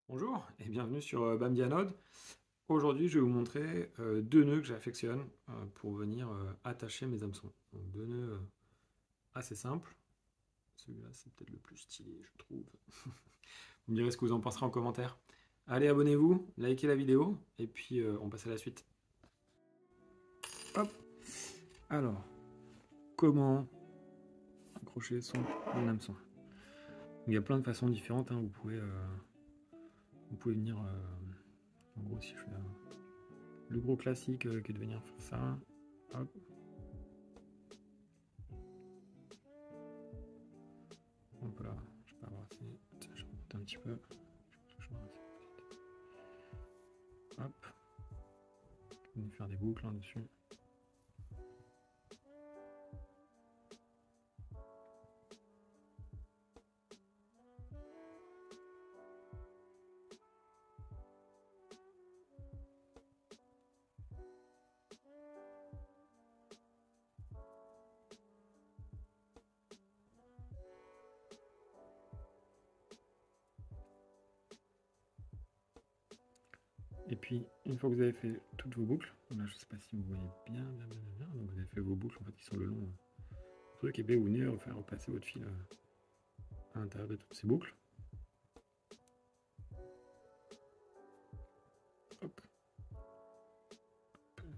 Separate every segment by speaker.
Speaker 1: Bonjour et bienvenue sur Bambianode. Aujourd'hui, je vais vous montrer deux nœuds que j'affectionne pour venir attacher mes hameçons. Donc deux nœuds assez simples. Celui-là, c'est peut-être le plus stylé, je trouve. Vous me direz ce que vous en penserez en commentaire. Allez, abonnez-vous, likez la vidéo et puis on passe à la suite. Hop. Alors, comment accrocher son hameçon? Il y a plein de façons différentes. Hein. Vous pouvez venir. En gros, si je fais le gros classique qui est de venir faire ça. Hop. Hop là, je peux avoir assez. Je remonte un petit peu. Hop. On va faire des boucles là-dessus. Et puis, une fois que vous avez fait toutes vos boucles, là je sais pas si vous voyez bien, donc vous avez fait vos boucles en fait qui sont le long du truc, et bien vous venez faire repasser votre fil à l'intérieur de toutes ces boucles. Hop.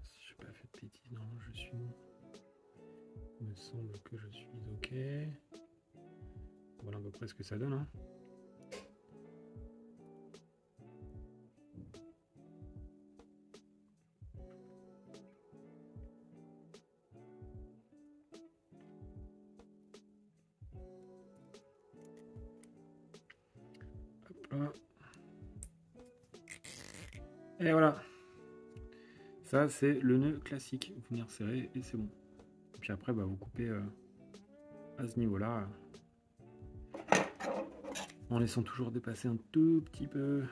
Speaker 1: Si je n'ai pas fait de bêtises, non, je suis. Il me semble que je suis ok. Voilà à peu près ce que ça donne. Hein. Hop là. Et voilà. Ça, c'est le nœud classique. Vous venir serrer et c'est bon. Et puis après, bah, vous coupez à ce niveau-là. En laissant toujours dépasser un tout petit peu.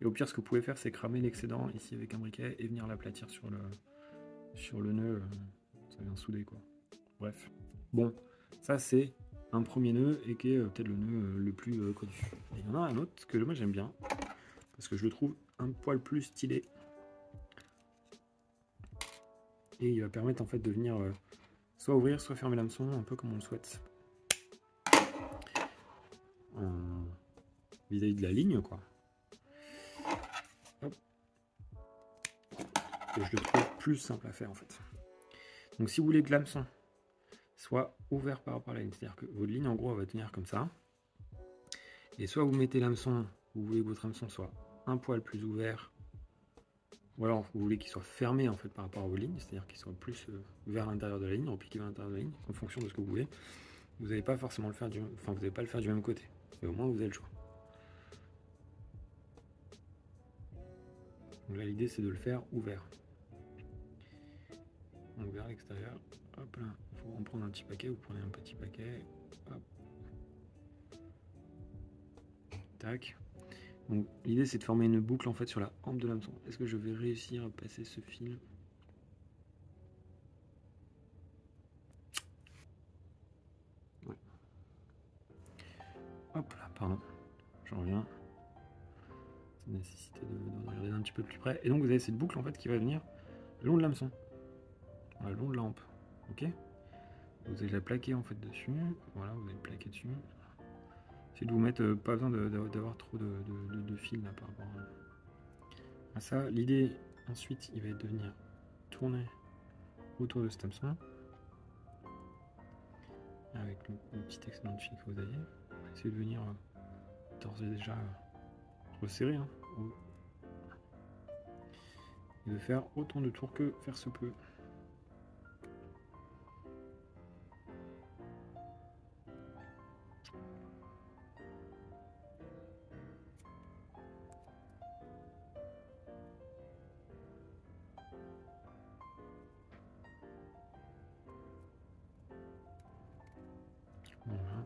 Speaker 1: Et au pire, ce que vous pouvez faire, c'est cramer l'excédent ici avec un briquet et venir l'aplatir sur le nœud. Ça vient souder, quoi. Bref. Bon, ça, c'est un premier nœud et qui est peut-être le nœud le plus connu. Et il y en a un autre que moi j'aime bien parce que je le trouve un poil plus stylé. Et il va permettre en fait de venir soit ouvrir, soit fermer l'hameçon, un peu comme on le souhaite. Vis-à-vis de la ligne, quoi. Hop. Et je le trouve plus simple à faire en fait. Donc si vous voulez que l'hameçon soit ouvert par rapport à la ligne, c'est-à-dire que votre ligne en gros elle va tenir comme ça. Et soit vous mettez l'hameçon, vous voulez que votre hameçon soit un poil plus ouvert, ou alors vous voulez qu'il soit fermé en fait par rapport à vos lignes, c'est-à-dire qu'il soit plus vers l'intérieur de la ligne, repliqué vers l'intérieur de la ligne, en fonction de ce que vous voulez. Vous n'allez pas forcément le faire vous n'allez pas le faire du même côté. Mais au moins vous avez le choix. Donc là l'idée c'est de le faire ouvert. Donc vers l'extérieur, hop là, il faut en prendre un petit paquet, vous prenez un petit paquet, hop. Tac. Donc l'idée c'est de former une boucle en fait sur la hampe de l'hameçon. Est-ce que je vais réussir à passer ce fil? Ouais. Hop là, pardon, j'en reviens. C'est nécessité de regarder un petit peu plus près. Et donc vous avez cette boucle en fait qui va venir le long de l'hameçon, le long de la hampe. Ok. Vous allez la plaquer en fait dessus. Voilà, vous allez le plaquer dessus. C'est de vous mettre pas besoin d'avoir trop de fils là par rapport à ça. L'idée ensuite, il va être de venir tourner autour de cet hameçon avec le petit excédent de fil que vous avez. Essayez de venir d'ores et déjà resserrer hein, et de faire autant de tours que faire se peut. Voilà.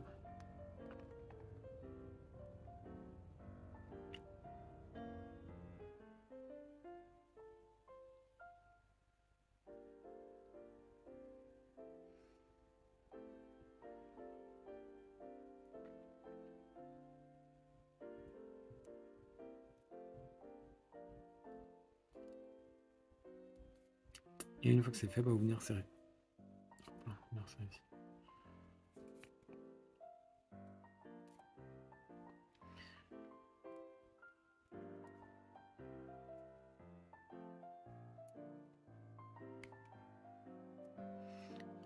Speaker 1: Et une fois que c'est fait, vous venir serrer. Voilà, venir serrer ici.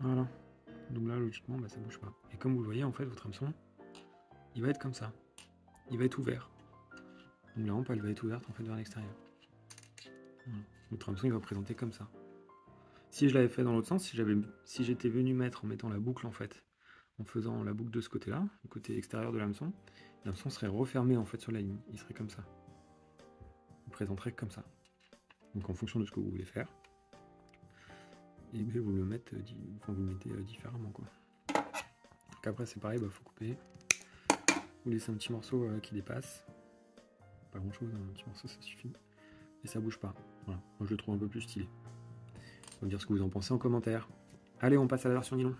Speaker 1: Voilà. Donc là, logiquement, ça bouge pas. Et comme vous le voyez, en fait, votre hameçon, il va être comme ça. Il va être ouvert. Donc la rampe, elle va être ouverte en fait vers l'extérieur. Voilà. Votre hameçon, il va présenter comme ça. Si je l'avais fait dans l'autre sens, si j'étais venu mettre en mettant la boucle en fait, en faisant la boucle de ce côté-là, le côté extérieur de l'hameçon serait refermé en fait sur la ligne. Il serait comme ça. Il présenterait comme ça. Donc en fonction de ce que vous voulez faire, et bien vous le mettez, vous le mettez différemment quoi. Donc après c'est pareil, faut couper. Vous laissez un petit morceau qui dépasse. Pas grand chose, un petit morceau ça suffit. Et ça bouge pas. Voilà. Moi je le trouve un peu plus stylé. Vous me dire ce que vous en pensez en commentaire. Allez, on passe à la version nylon.